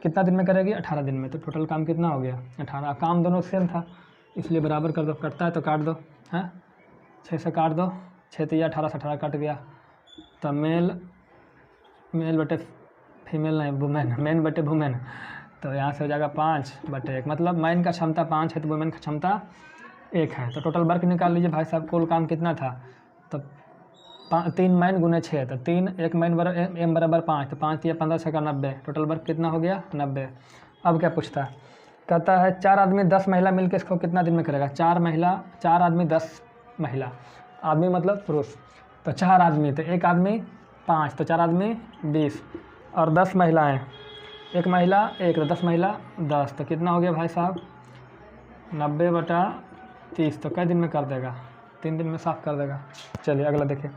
कितना दिन में करेगी 18 दिन में, तो टोटल काम कितना हो गया 18। काम दोनों सेम था इसलिए बराबर कर दो, कटता है तो काट दो, हैं 6 से काट दो, 6 3 18 से 18 कट गया, तो मेल बटे फीमेल नहीं वुमेन, मेन बटे वुमेन, तो यहाँ से हो जाएगा 5/1, मतलब मैन का क्षमता 5 है तो वुमेन का क्षमता 1 है। तो टोटल वर्क निकाल लीजिए भाई साहब, कुल काम कितना था, तो 3 मैन गुने 6, तो 3 1 मैन बराबर m बराबर 5, तो 5 या 15 से का 90, टोटल वर्क कितना हो गया 90। अब क्या पूछता है, कहता है 4 आदमी 10 महिला मिलकर इसको कितना दिन में करेगा। 4 आदमी 10 महिला, आदमी मतलब पुरुष, तो 4 आदमी, तो 1 आदमी 5, तो 4 आदमी 20, और 10 महिलाएँ, 1 महिला 1, तो 10 महिला 10, तो कितना हो गया भाई साहब 90/30, तो कै दिन में कर देगा 3 दिन में साफ कर देगा। चलिए अगला देखिए,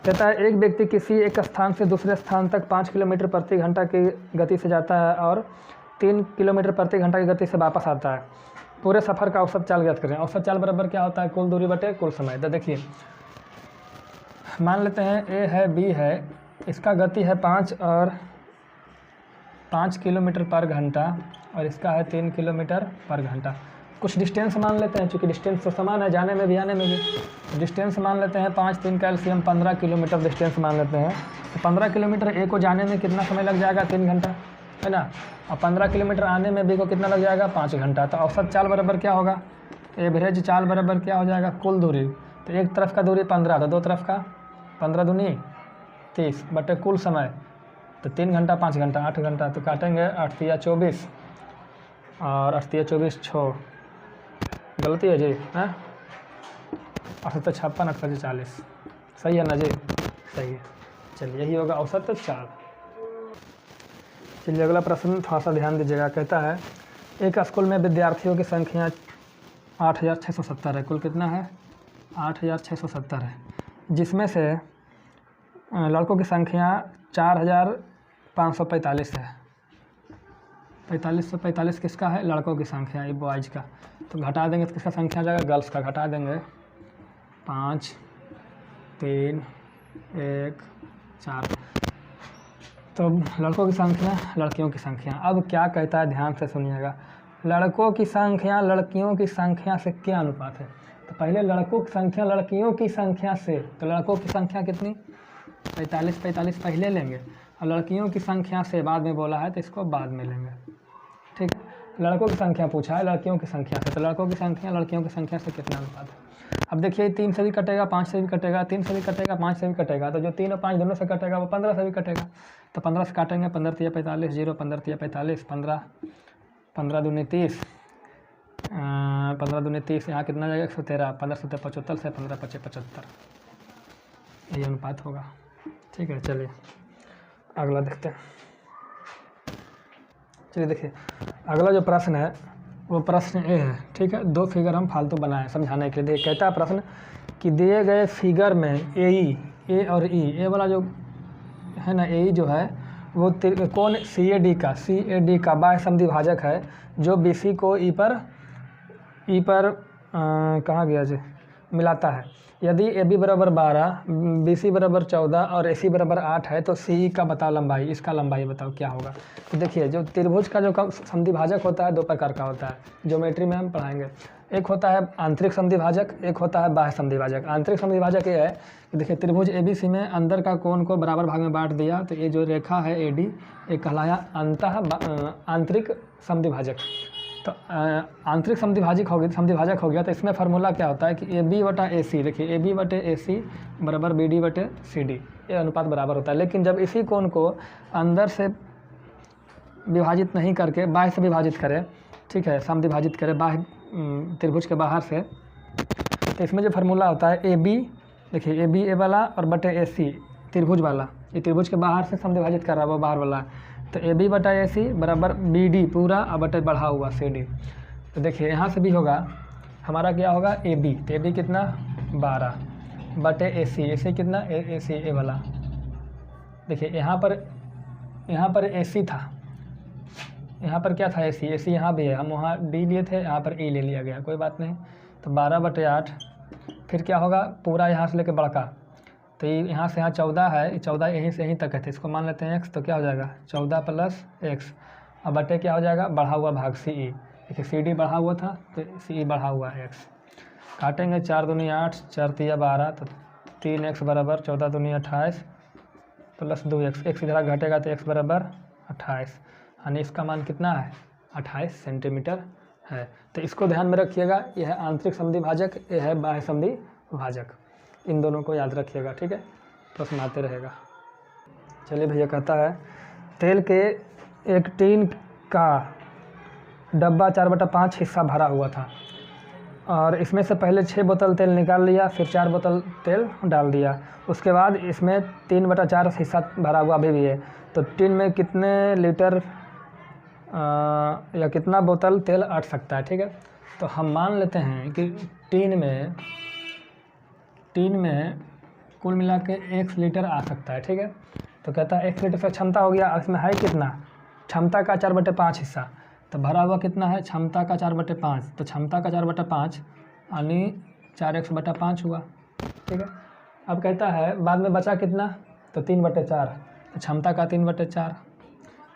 कहता है एक व्यक्ति किसी एक स्थान से दूसरे स्थान तक 5 किलोमीटर प्रति घंटा की गति से जाता है और 3 किलोमीटर प्रति घंटा की गति से वापस आता है। पूरे सफ़र का औसत चाल ज्ञात करें। औसत चाल बराबर क्या होता है, कुल दूरी बटे कुल समय। तो देखिए मान लेते हैं ए है बी है, इसका गति है 5 किलोमीटर पर घंटा और इसका है 3 किलोमीटर पर घंटा। कुछ डिस्टेंस मान लेते हैं, चूँकि डिस्टेंस तो समान है जाने में भी आने में भी। डिस्टेंस मान लेते हैं 5 3 कैल्शियम 15 किलोमीटर डिस्टेंस मान लेते हैं। तो 15 किलोमीटर ए को जाने में कितना समय लग जाएगा 3 घंटा, है ना, और 15 किलोमीटर आने में बी को कितना लग जाएगा 5 घंटा। तो औसत चाल बराबर क्या होगा, एवरेज चाल बराबर क्या हो जाएगा कुल दूरी। तो एक तरफ का दूरी 15, तो दो तरफ का 15 दूनी 30 बटे कुल समय, तो 3 घंटा 5 घंटा 8 घंटा। तो काटेंगे 8 तिया 24 और 8 तिया 24 6, गलती है जी, हैं 8 56 8 40, सही है ना जी, सही है। चलिए यही होगा औसत चाल। चलिए अगला प्रश्न थोड़ा सा ध्यान दीजिएगा। कहता है एक स्कूल में विद्यार्थियों की संख्या 8670 है, कुल कितना है 8670 है, जिसमें से लड़कों की संख्या 4545 है। 4545 किसका है, लड़कों की संख्या, ये बॉयज़ का। तो घटा देंगे तो किसका संख्या आ जाएगा, गर्ल्स का। घटा देंगे 5 3 1 4, तो लड़कों की संख्या लड़कियों की संख्या। अब क्या कहता है ध्यान से सुनिएगा, लड़कों की संख्या लड़कियों की संख्या से क्या अनुपात है। तो पहले लड़कों की संख्या लड़कियों की संख्या से, तो लड़कों की संख्या कितनी 45 पहले लेंगे और लड़कियों की संख्या से बाद में बोला है तो इसको बाद में लेंगे, ठीक है। लड़कों की संख्या पूछा है लड़कियों की संख्या से, तो लड़कों की संख्या लड़कियों की संख्या से कितना अनुपात है। अब देखिए 3 से भी कटेगा 5 से भी कटेगा, 3 से भी कटेगा 5 से भी कटेगा, तो जो 3 और 5 दोनों से कटेगा वो 15 से भी कटेगा। तो 15 से काटेंगे 15 तिया 45 0, 15 तिया 45, 15 15 दूनी 30, 15 दूनी 30, यहाँ कितना जाएगा 113, 15 सत्तर 75 से 15 पचे 75, ये अनुपात होगा। ठीक है, चलिए अगला देखते हैं। चलिए देखिए, अगला जो प्रश्न है वो प्रश्न ए है। ठीक है, 2 फिगर हम फालतू बनाए समझाने के लिए। देखिए कहता है प्रश्न कि दिए गए फिगर में ए और ई, ए वाला जो है ना, ए जो है वो कौन सी ए डी का बाह्य समद्विभाजक है जो बी सी को ई पर कहाँ गया जी मिलाता है। यदि ए बी बराबर 12, बी सी बराबर 14 और ए सी बराबर 8 है तो सी ई का बताओ लंबाई, इसका लंबाई बताओ क्या होगा। तो देखिए जो त्रिभुज का जो समद्विभाजक होता है 2 प्रकार का होता है, ज्योमेट्री में हम पढ़ाएंगे। एक होता है आंतरिक समद्विभाजक, एक होता है बाह्य समद्विभाजक। आंतरिक समद्विभाजक ये है कि देखिए त्रिभुज ए बी सी में अंदर का कोण को बराबर भाग में बांट दिया, तो ये जो रेखा है ए डी ये कहलाया आंतरिक समद्विभाजक। तो आंतरिक समद्विभाजक हो गया। तो इसमें फार्मूला क्या होता है कि ए बी बटा ए सी, देखिए ए बी बटे ए सी बराबर बी डी बटे सी डी, ये अनुपात बराबर होता है। लेकिन जब इसी कोण को अंदर से विभाजित नहीं करके बाह्य से विभाजित करें, ठीक है, समद्विभाजित करें बाह्य त्रिभुज के बाहर से, तो इसमें जो फार्मूला होता है ए बी, देखिए ए बी ए वाला और बटे ए सी त्रिभुज वाला, ये त्रिभुज के बाहर से समद्विभाजित कर रहा है वो बाहर वाला, तो ए बी बटा ए सी बराबर बी डी पूरा और बटे बढ़ा हुआ सी डी। तो देखिए यहाँ से भी होगा हमारा क्या होगा ए बी, तो ए बी कितना 12 बटे ए सी कितना ए सी ए वाला। देखिए यहाँ पर ए सी था, यहाँ पर क्या था ए सी यहाँ भी है, हम वहाँ डी लिए थे, यहाँ पर ए ले लिया गया, कोई बात नहीं। तो 12 बटे 8, फिर क्या होगा पूरा यहाँ से लेकर बड़का, तो ये यहाँ से यहाँ 14 है, 14 यहीं से यहीं तक है, तो इसको मान लेते हैं x, तो क्या हो जाएगा 14 प्लस x और बटे क्या हो जाएगा बढ़ा हुआ भाग सी ई। देखिए सी डी बढ़ा हुआ था तो सी ई बढ़ा हुआ है x। काटेंगे 4 दूनी 8, 4 तिया 12, तो 3x बराबर 14 दूनी 28 प्लस 2x, x इधर घटेगा तो x बराबर 28, यानी इसका मान कितना है 28 सेंटीमीटर है। तो इसको ध्यान में रखिएगा, यह है आंतरिक समद्विभाजक, यह है बाह्य समद्विभाजक, इन दोनों को याद रखिएगा। ठीक है, प्रश्न आते रहेगा। चलिए भैया कहता है तेल के एक टीन का डब्बा 4/5 हिस्सा भरा हुआ था और इसमें से पहले 6 बोतल तेल निकाल लिया, फिर 4 बोतल तेल डाल दिया, उसके बाद इसमें 3/4 हिस्सा भरा हुआ अभी भी है। तो टीन में कितने लीटर या कितना बोतल तेल अट सकता है। ठीक है, तो हम मान लेते हैं कि टीन में कुल मिला के 1 लीटर आ सकता है। ठीक है, तो कहता है 1 लीटर का क्षमता हो गया, इसमें है कितना क्षमता का 4/5 हिस्सा, तो भरा हुआ कितना है क्षमता का 4/5, तो क्षमता का 4/5 यानी 4x/5 हुआ। ठीक है, अब कहता है बाद में बचा कितना, तो 3/4, तो क्षमता का 3/4।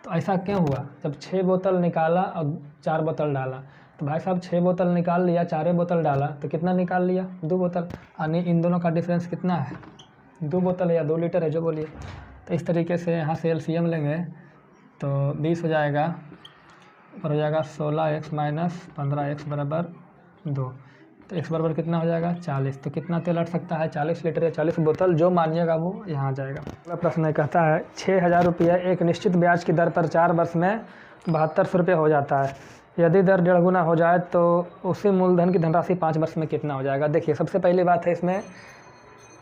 तो ऐसा क्यों हुआ, जब 6 बोतल निकाला और 4 बोतल डाला, तो भाई साहब 6 बोतल निकाल लिया, 4 बोतल डाला, तो कितना निकाल लिया 2 बोतल, यानी इन दोनों का डिफरेंस कितना है 2 बोतल है या 2 लीटर है जो बोलिए। तो इस तरीके से यहाँ से एलसीएम लेंगे तो 20 हो जाएगा, ऊपर हो जाएगा 16x माइनस 15x बराबर 2, तो x बराबर कितना हो जाएगा 40। तो कितना तेल अट सकता है 40 लीटर या 40 बोतल, जो मानिएगा वो यहाँ आ जाएगा। अगला प्रश्न कहता है 6000 रुपया एक निश्चित ब्याज की दर पर 4 वर्ष में 7200 रुपये हो जाता है, यदि दर 1.5 गुना हो जाए तो उसी मूलधन की धनराशि 5 वर्ष में कितना हो जाएगा। देखिए सबसे पहली बात है, इसमें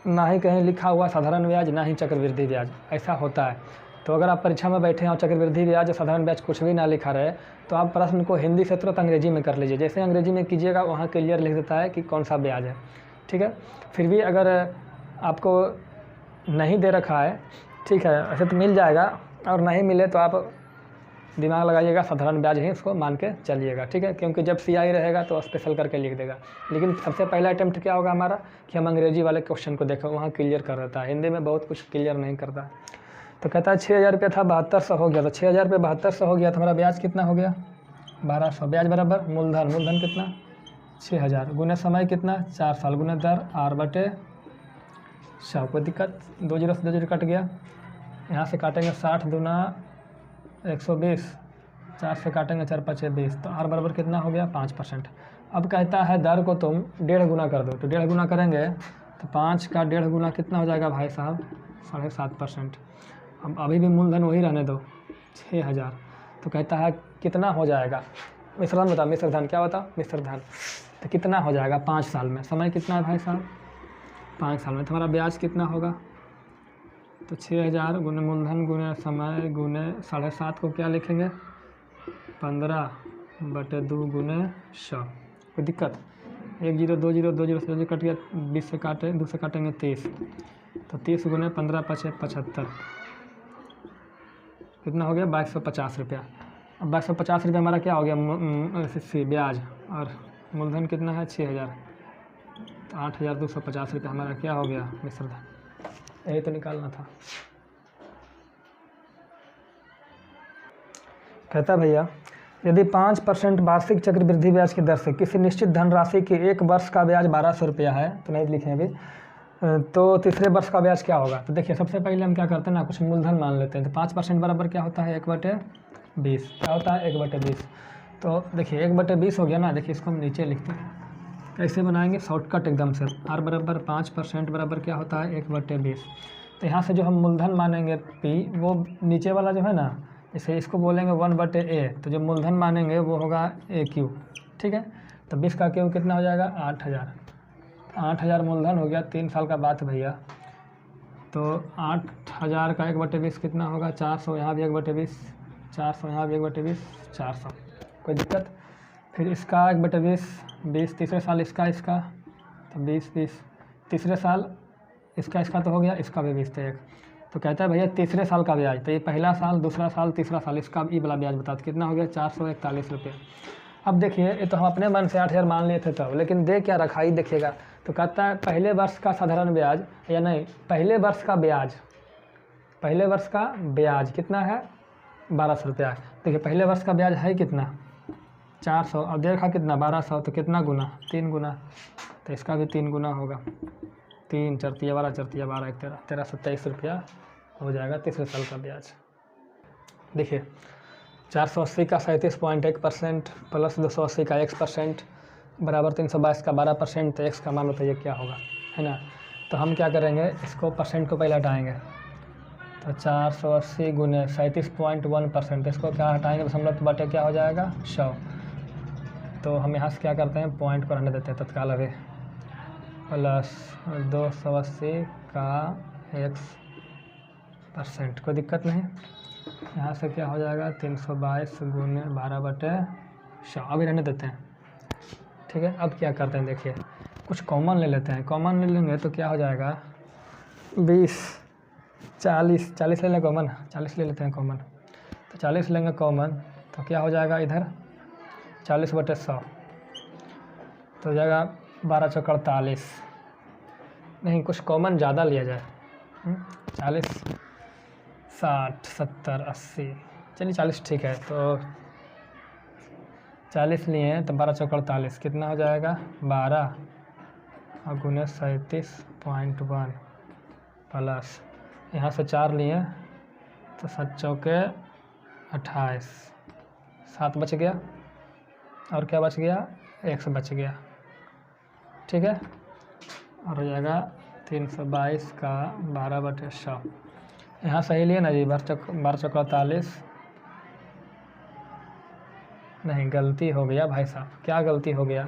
ना ही कहीं लिखा हुआ साधारण ब्याज ना ही चक्रवृद्धि ब्याज, ऐसा होता है। तो अगर आप परीक्षा में बैठे हैं और चक्रवृद्धि ब्याज और साधारण ब्याज कुछ भी ना लिखा रहे, तो आप प्रश्न को हिंदी से तुरंत अंग्रेजी में कर लीजिए। जैसे अंग्रेजी में कीजिएगा वहाँ क्लियर लिख देता है कि कौन सा ब्याज है। ठीक है, फिर भी अगर आपको नहीं दे रखा है, ठीक है, ऐसे तो मिल जाएगा, और नहीं मिले तो आप दिमाग लगाइएगा साधारण ब्याज ही इसको मान के चलिएगा। ठीक है, क्योंकि जब CI रहेगा तो स्पेशल करके लिख देगा। लेकिन सबसे पहला अटैम्प्ट क्या होगा हमारा कि हम अंग्रेजी वाले क्वेश्चन को देखें, वहाँ क्लियर कर देता है, हिंदी में बहुत कुछ क्लियर नहीं करता। तो कहता है 6000 रुपया था 7200 हो गया, तो 6000 रुपये 7200 हो गया, तो हमारा ब्याज कितना हो गया 1200। ब्याज बराबर मूलधन कितना 6000 गुने समय कितना 4 साल गुने दर R/100। कोई दिक्कत, 2 जीरो से 2 जीरो कट गया, यहाँ से काटेंगे 60 दूना 120, 4 से काटेंगे 4 5 20, तो R बराबर कितना हो गया 5%। अब कहता है दर को तुम 1.5 गुना कर दो, तो 1.5 गुना करेंगे तो 5 का 1.5 गुना कितना हो जाएगा भाई साहब 7.5%। अब अभी भी मूलधन वही रहने दो 6000, तो कहता है कितना हो जाएगा मिश्रधन बताओ, मिश्रधन क्या बताओ, मिश्रधन। तो कितना हो जाएगा 5 साल में, समय कितना है भाई साहब 5 साल में, तुम्हारा ब्याज कितना होगा। तो 6000 गुने मूलधन गुने समय गुने 7.5 को क्या लिखेंगे 15/2 गुने 100। कोई दिक्कत, 1 0 2 0 2 0 से कट गया, 20 से काटे 2 से काटेंगे 30, तो 30 गुने 15 5 75, कितना हो गया 2250 रुपया। अब 2250 रुपया हमारा क्या हो गया ब्याज, और मूलधन कितना है 6000, तो 8250 रुपया हमारा क्या हो गया मिश्रधन। यही तो निकालना था। कहता भैया यदि 5% वार्षिक चक्रवृद्धि ब्याज की दर से किसी निश्चित धनराशि के 1 वर्ष का ब्याज 1200 रुपया है, तो नहीं लिखे अभी, तो तीसरे वर्ष का ब्याज क्या होगा। तो देखिए सबसे पहले हम क्या करते हैं ना, कुछ मूलधन मान लेते हैं। तो 5% बराबर क्या होता है 1/20, क्या होता है 1/20। तो देखिए 1/20 हो गया ना, देखिए इसको हम नीचे लिखते हैं, कैसे बनाएंगे शॉर्टकट एकदम से। r बराबर 5% बराबर क्या होता है 1/20। तो यहाँ से जो हम मूलधन मानेंगे p, वो नीचे वाला जो है ना, इसे इसको बोलेंगे 1/a, तो जो मूलधन मानेंगे वो होगा AQ, ठीक है। तो 20 का Q कितना हो जाएगा 8000, 8000 मूलधन हो गया, 3 साल का बात भैया। तो 8000 का 1/20 कितना होगा 400, यहाँ भी 1/20, 400 यहाँ भी 1/20, 400, कोई दिक्कत। फिर इसका 1/20, 20, तीसरे साल इसका, तो 20 तीसरे साल इसका तो हो गया, इसका भी 20 थे 1। तो कहता है भैया तीसरे साल का ब्याज, तो ये पहला साल, दूसरा साल, तीसरा साल, इसका ई वाला ब्याज बता, तो कितना हो गया 441 रुपये। अब देखिए ये तो हम अपने मन से 8000 मान लिए थे तब, लेकिन दे क्या रखा ही देखिएगा। तो कहता है पहले वर्ष का साधारण ब्याज, या नहीं पहले वर्ष का ब्याज, पहले वर्ष का ब्याज कितना है 1200 रुपया। देखिए पहले वर्ष का ब्याज है कितना 400, अब दे रखा कितना 1200, तो कितना गुना 3 गुना, तो इसका भी 3 गुना होगा, 3 चरतिया 12 चरतिया 12 1 13, 1327 रुपया हो जाएगा तीसरे साल का ब्याज। देखिए 480 का 37.1% प्लस 280 का 1% बराबर 322 का 12%, तो x का मान बताइए क्या होगा, है ना। तो हम क्या करेंगे, इसको परसेंट को पहले हटाएंगे, तो 480 गुने 37.1%, इसको क्या हटाएंगे दशमलव बटे क्या हो जाएगा 100। तो हम यहाँ से क्या करते हैं पॉइंट को रहने देते हैं तत्काल अभी, प्लस 280 का 1%, कोई दिक्कत नहीं। यहाँ से क्या हो जाएगा 322 गुने 12/100, अभी रहने देते हैं, ठीक है। अब क्या करते हैं देखिए, कुछ कॉमन ले लेते हैं, कॉमन ले लेंगे तो क्या हो जाएगा 20 40 ले लें कॉमन, 40 ले लेते हैं कॉमन, तो 40 लेंगे कॉमन, तो क्या हो जाएगा इधर 40/100, तो हो जाएगा 12 चौक 48, नहीं कुछ कॉमन ज़्यादा लिया जाए, 40 60 70 80, चलिए 40 ठीक है। तो 40 लिए तो 12 चौक 48, कितना हो जाएगा 12 और गुने 37.1 प्लस यहाँ से 4 लिए तो 7 चौके 28, 7 बच गया, और क्या बच गया 1 बच गया, ठीक है। और हो जाएगा 322 का 12/100, यहाँ सही लिए ना जी 12 चौक 48, नहीं गलती हो गया भाई साहब, क्या गलती हो गया,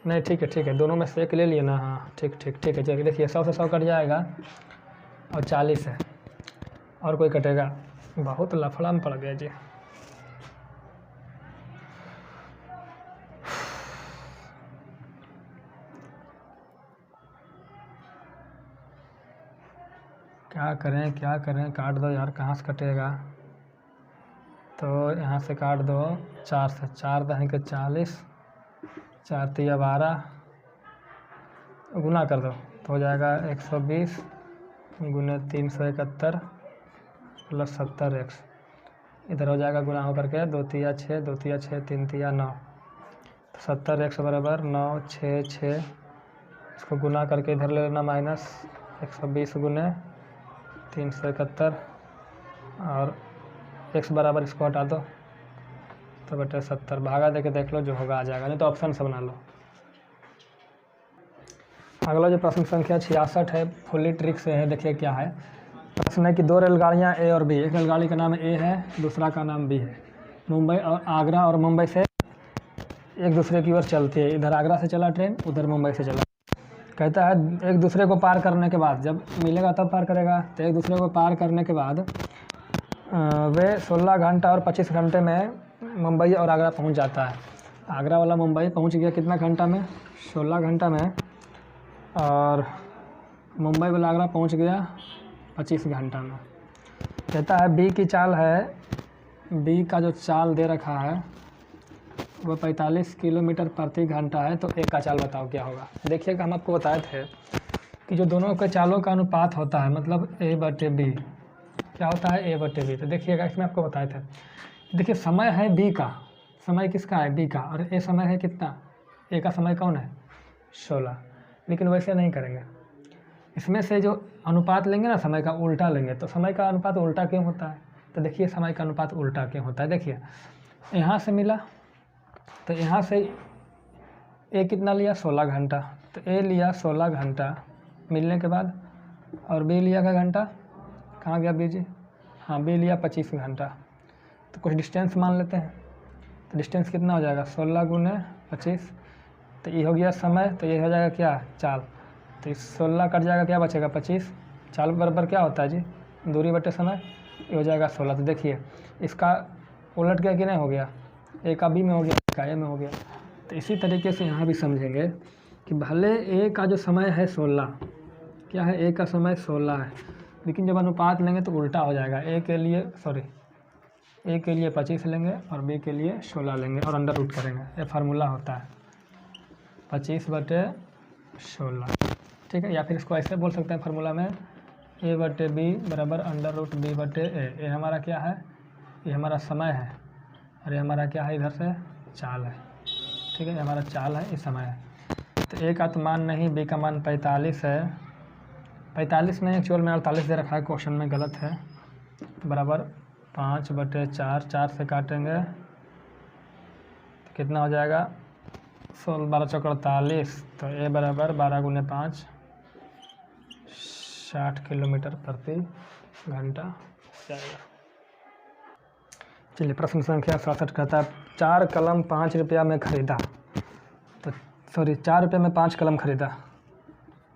नहीं ठीक है, दोनों में से एक ले लिए ना, हाँ ठीक है चलिए। देखिए 100 से 100 कट जाएगा और 40 है, और कोई कटेगा, बहुत लफड़ा में पड़ गया जी। क्या करें काट दो यार, कहाँ से कटेगा, तो यहाँ से काट दो 4 से, 4 दहें के 40, 4 तिया 12, गुना कर दो तो हो जाएगा 120 गुने 371 प्लस 70x, इधर हो जाएगा गुना होकर के 2 तिया 6, 2 तिया 6, 3 तिया 9, तो 70x बराबर 9 6 6, इसको गुना करके इधर ले लेना माइनस 120 गुने 371, और x बराबर इसको हटा दो तो बटे 70, भागा देके देख लो जो होगा आ जाएगा, नहीं तो ऑप्शन से बना लो। अगला जो प्रश्न संख्या 66 है, फुल्ली ट्रिक से है। देखिए क्या है, प्रश्न है कि 2 रेलगाड़ियाँ A और B, एक रेलगाड़ी का नाम A है, दूसरा का नाम B है। मुंबई और आगरा और मुंबई से एक दूसरे की ओर चलती है। इधर आगरा से चला ट्रेन, उधर मुंबई से चला। कहता है एक दूसरे को पार करने के बाद, जब मिलेगा तब पार करेगा, तो एक दूसरे को पार करने के बाद वे 16 घंटा और 25 घंटे में मुंबई और आगरा पहुंच जाता है। आगरा वाला मुंबई पहुंच गया कितना घंटा में? 16 घंटा में। और मुंबई वाला आगरा पहुंच गया 25 घंटा में। कहता है बी की चाल है, बी का जो चाल दे रखा है वो 45 किलोमीटर प्रति घंटा है, तो ए का चाल बताओ क्या होगा। देखिएगा हम आपको बताए थे कि जो दोनों के चालों का अनुपात होता है, मतलब A/B क्या होता है? A/B। तो देखिएगा इसमें आपको बताए थे। देखिए समय है बी का, समय किसका है? बी का। और ए समय है कितना? ए का समय कौन है? 16। लेकिन वैसे नहीं करेंगे, इसमें से जो अनुपात लेंगे ना समय का, उल्टा लेंगे। तो समय का अनुपात उल्टा क्यों होता है? तो देखिए समय का अनुपात उल्टा क्यों होता है। देखिए यहाँ से मिला तो यहाँ से ए कितना लिया? 16 घंटा। तो ए लिया 16 घंटा मिलने के बाद, और बी लिया का घंटा, कहाँ गया बी जी? हाँ, बी लिया 25 घंटा। तो कुछ डिस्टेंस मान लेते हैं। तो डिस्टेंस कितना हो जाएगा? 16 गुने 25। तो ये हो गया समय, तो ये हो जाएगा क्या? चाल। तो इस 16 कट जाएगा, क्या बचेगा? 25। चाल बराबर क्या होता है जी? दूरी बटे समय। ये हो जाएगा 16। तो देखिए इसका उलट गया कि नहीं हो गया? ए का बी में हो गया, ए का ए में हो गया। तो इसी तरीके से यहाँ भी समझेंगे कि भले ए का जो समय है 16, क्या है? ए का समय 16 है, लेकिन जब अनुपात लेंगे तो उल्टा हो जाएगा। ए के लिए 25 लेंगे और बी के लिए 16 लेंगे और अंडर रूट करेंगे। ये फार्मूला होता है 25/16, ठीक है। या फिर इसको ऐसे बोल सकते हैं फार्मूला में, A/B बराबर अंडर रूट B/A। ये हमारा क्या है? ये हमारा समय है, और ये हमारा क्या है? इधर से चाल है, ठीक है। ये हमारा चाल है, ये समय है। तो ए का तो मान नहीं, बी का मान 45 है। 45 नहीं, एक्चुअल में 48 दे रखा है, क्वेश्चन में गलत है। बराबर 5/4, 4 से काटेंगे तो कितना हो जाएगा? 16 12 चौक 48। तो ए बराबर 12 गुने 5, 60 किलोमीटर प्रति घंटा जाएगा। चलिए प्रश्न संख्या 67 कहता है 4 कलम 5 रुपया में खरीदा। तो 4 रुपये में 5 कलम खरीदा,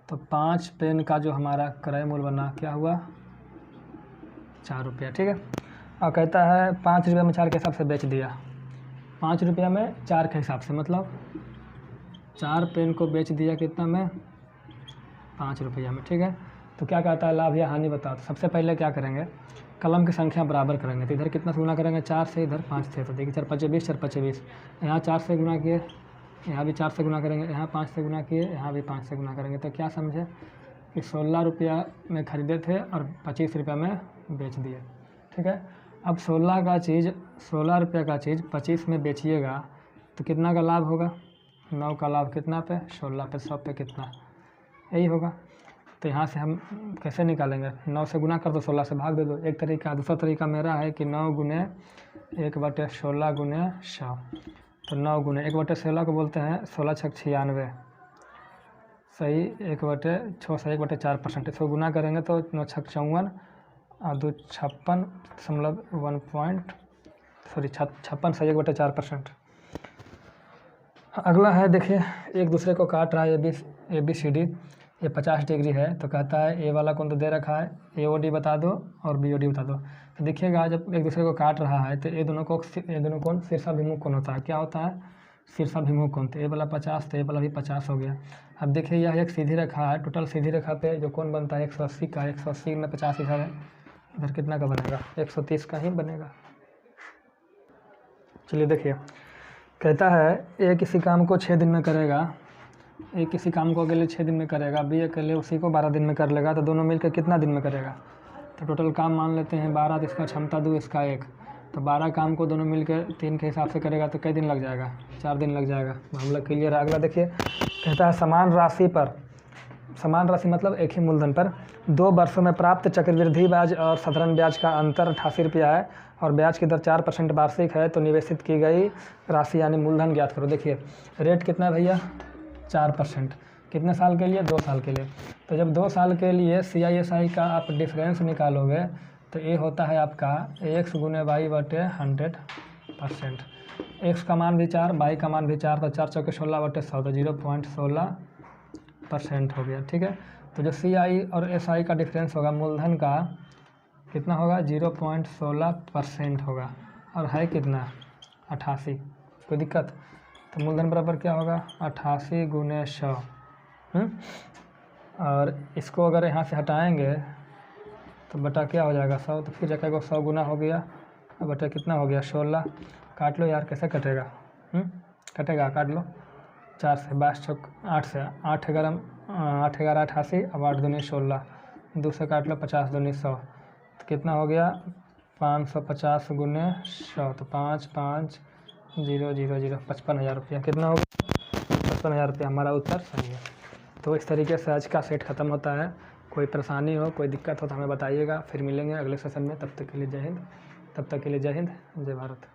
तो 5 पेन का जो हमारा क्रय मूल्य बना क्या हुआ? 4 रुपया, ठीक है। और कहता है 5 रुपये में 4 के हिसाब से बेच दिया। 5 रुपया में 4 के हिसाब से, मतलब 4 पेन को बेच दिया कितना में? 5 रुपया में, ठीक है। तो क्या कहता है? लाभ या हानि बताओ। तो सबसे पहले क्या करेंगे? कलम की संख्या बराबर करेंगे। तो इधर कितना से गुना करेंगे? 4 से, इधर 5 से। तो देखिए 4 5 20, 4 5 20। यहाँ 4 से गुना किए, यहाँ भी 4 से गुना करेंगे, यहाँ 5 से गुना किए, यहाँ भी 5 से गुना करेंगे। तो क्या समझे कि 16 रुपया में ख़रीदे थे और 25 रुपया में बेच दिए, ठीक है। अब 16 रुपये का चीज़ 25 में बेचिएगा तो कितना का लाभ होगा? 9 का लाभ। कितना पे? 16 पे, 100 पे कितना? यही होगा। तो यहाँ से हम कैसे निकालेंगे? 9 से गुना कर दो, 16 से भाग दे दो, एक तरीका। दूसरा तरीका मेरा है कि 9 गुने 1/16 गुने 100। तो 9 गुने 1/16 को बोलते हैं 16 छक 96, सही। 1/6 से 1/4%। इसको गुना करेंगे तो 9 छक 54 और 2 56 से 1/4%। अगला है, देखिए एक दूसरे को काट रहा है ABCD, ये 50 डिग्री है। तो कहता है ए वाला कोण तो दे रखा है, AOD बता दो और BOD बता दो। तो देखिएगा जब एक दूसरे को काट रहा है तो ये दोनों कोण शीर्षाभिमुख कोण होता है। क्या होता है? शीर्षाभिमुख कोण। तो ए वाला 50, तो ए वाला भी 50 हो गया। अब देखिए यह एक सीधी रेखा है, टोटल सीधी रेखा पे जो कोण बनता है 180 का। 180 में 50 इधर है, इधर कितना का बनेगा? 130 का ही बनेगा। चलिए देखिए, कहता है ए किसी काम को 6 दिन में करेगा, ए किसी काम को अकेले 6 दिन में करेगा, बी अकेले उसी को 12 दिन में कर लेगा। तो दोनों मिलकर कितना दिन में करेगा? तो टोटल काम मान लेते हैं 12, तो इसका क्षमता 2, इसका 1। तो 12 काम को दोनों मिलकर 3 के हिसाब से करेगा तो कई दिन लग जाएगा? 4 दिन लग जाएगा। मामला क्लियर है। अगला देखिए, कहता है समान राशि मतलब एक ही मूलधन पर 2 वर्षों में प्राप्त चक्रवृद्धि ब्याज और साधारण ब्याज का अंतर 88 रुपया है और ब्याज की दर 4% वार्षिक है। तो निवेशित की गई राशि यानी मूलधन ज्ञात करो। देखिए रेट कितना है भैया? 4%। कितने साल के लिए? 2 साल के लिए। तो जब 2 साल के लिए CISI का आप डिफरेंस निकालोगे तो ये होता है आपका x गुने y/100 16%। एक्स का मान भी 4, वाई का मान भी 4, तो 4 चौके 16/100 तो 0.16% हो गया। ठीक है, तो जो सी आई और एस आई का डिफरेंस होगा मूलधन का कितना होगा, 0.16% होगा, और है कितना 88। कोई दिक्कत? तो मूलधन बराबर क्या होगा 88 गुने 100। और इसको अगर यहाँ से हटाएंगे तो बटा क्या हो जाएगा 100, तो फिर रखेगा 100 गुना हो गया, और बटा कितना हो गया 16। काट लो यार, कैसे कटेगा? कटेगा, काट लो। 4 से 22 चौक 8 से 8 11 88, अब 8 दूनी 16, 2 से काट लो 50 दूनी 100, तो कितना हो गया 550 गुने 100, तो 55,000 55,000 रुपया। कितना होगा 55,000 रुपया। हमारा उत्तर सही है। तो इस तरीके से आज का सेट ख़त्म होता है। कोई परेशानी हो, कोई दिक्कत हो तो हमें बताइएगा। फिर मिलेंगे अगले सेशन में। तब तक के लिए जय हिंद। जय भारत।